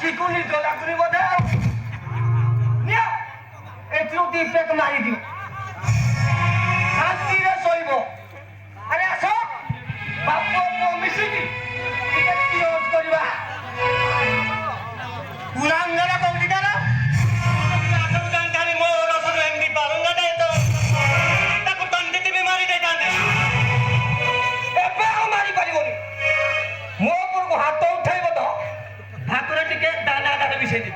ଆଖିକୁ ନିଦ ଲାଗୁନି ବୋଧେ ଆଉ ନିଅ ଏଥିରୁ ଦି ପେକ୍ ମାରିଦିଅ ଶାନ୍ତିରେ ଶୋଇବ। ଆରେ ଆସ ବାପ ପୁଅ ମିଶିକି ଟିକେ କ୍ଲୋଜ୍ କରିବା। କୁଳାଙ୍ଗର କୋଉଠି ତାର ଏବେ ଆଉ ମାରିପାରିବନି। ମୋ ଉପରକୁ ହାତ ଉଠେଇବ ତ ଭାତରେ ଟିକେ ଦାନା ଦାନା ମିଶେଇ ଦେବି।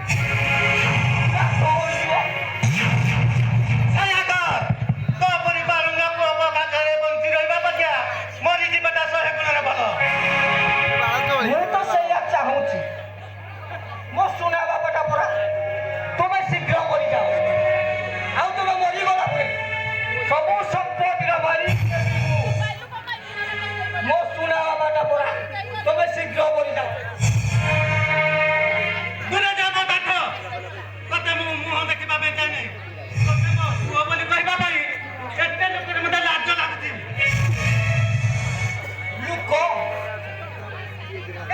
ମୁଁ ତ ସେଇଆ ଚାହୁଁଛି। ମୋ ସୁନା ବାପାଟା ପରା ତୁମେ ଶୀଘ୍ର ମରିଯାଅ ଆଉ ତୁମେ ମରିଗଲା ପରେ ସବୁ ସମ୍ପତ୍ତିର ମାଲିକ ମୋ ସୁନା ବାବାଟା ପରା ତୁମେ ଶୀଘ୍ର ମରିଯାଅ। ଦୂରେ ଯାବ କାଠ ତତେ ମୁଁ ମୁହଁ ଦେଖିବା ପାଇଁ ଚାହେଁ ତତେ ମୋ ପୁଅ ବୋଲି କହିବା ପାଇଁ ଏତେ ଲୋକରେ ମତେ ଲାଜ ଲାଗୁଛି। ଲୋକ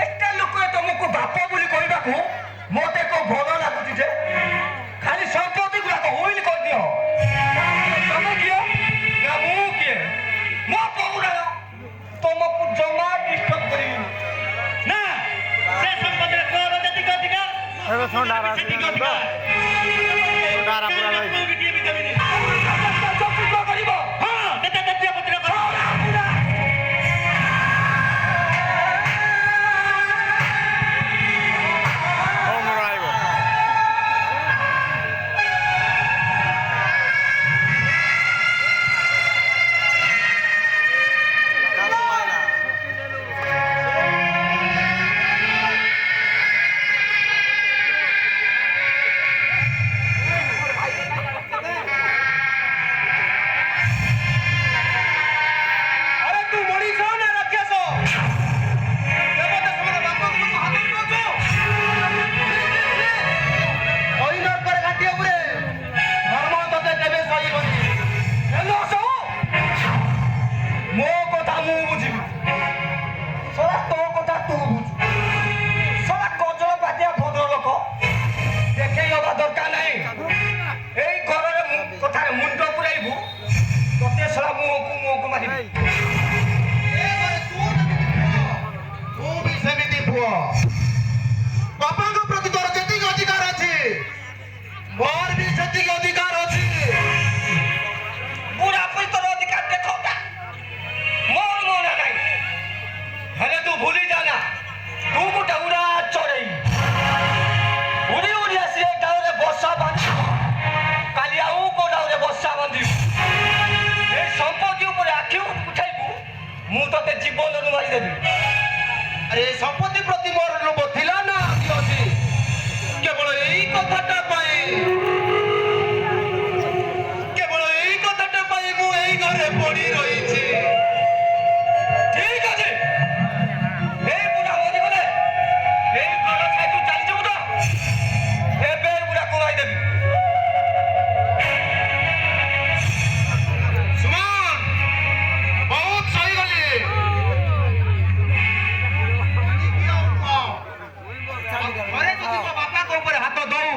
ଏତେ ଲୋକ ତମକୁ ବାପ ବୋଲି କହିବାକୁ ମତେ ଏକ ଭଲ ଲାଗୁଛି ଯେ ଖାଲି ସମ୍ପତ୍ତି ଗୁଡାକ ହୁଇଲ କରିଦିଅ। ତମେ କିଏ ନା ମୁଁ କିଏ? ମୋ ପଗୁଡାର ତମକୁ ଜମା ଡିଷ୍ଟର୍ବ କରିବିନି। ନା ସେ ସମ୍ପତ୍ତିରେ ତୋର ଯେତିକି ଅଧିକାର ସେତିକି ଅଧିକାର ଗୋଟିଏ ବି ଦେବିନି। କରିବ ହଁ କେତେ ଜାତୀୟ ପତ୍ର କର ବାପାଙ୍କ ପ୍ରତି ତୋର ଯେତିକି ଅଧିକାର ଅଛି ମୋର ବି ସେତିକି ଅଧିକାର ଅଛି। ବୁଢା ପାଇଁ ତୋର ଅଧିକାର ଦେଖାଉଟା ମୋର ମନା ନାହିଁ। ହେଲେ ତୁ ଭୁଲି ଯାନା ତୁ ଗୋଟେ ଉଡା ଚଢେଇ ଉଡି ଉଡି ଆସି ଏ ଡାଳରେ ବର୍ଷା ବାନ୍ଧିବ କାଲି ଆଉ କୋଉ ଡାଳରେ ବର୍ଷା ବାନ୍ଧିବୁ। ଏ ସମ୍ପତ୍ତି ଉପରେ ଆଖି ଉଠାଇବୁ ମୁଁ ତତେ ଜୀବନରୁ ମାରିଦେବି। ଆରେ ସମ୍ପତ୍ତି ପ୍ରତି ମୋର ଲୋଭ ଥିଲା ନା ଅଛି କେବଳ ଏଇ କଥାଟା ପାଇଁ ମୁଁ ଏଇ ଘରେ ପଡି ରହିଛି। ଠିକ ଅଛି ଏଇ ବୁଢା ମରିଗଲେ ଏଇ ଘର ଛାଇ ତୁ ଚାଲିଯିବୁ ତ ଏବେ ବୁଢାକୁ ମାରିଦେବି। ସୁମନ ବହୁତ ସହିଗଲି। ଘରେ ଯଦି ମୋ ବାପାଙ୍କ ଉପରେ ହାତ ଦଉ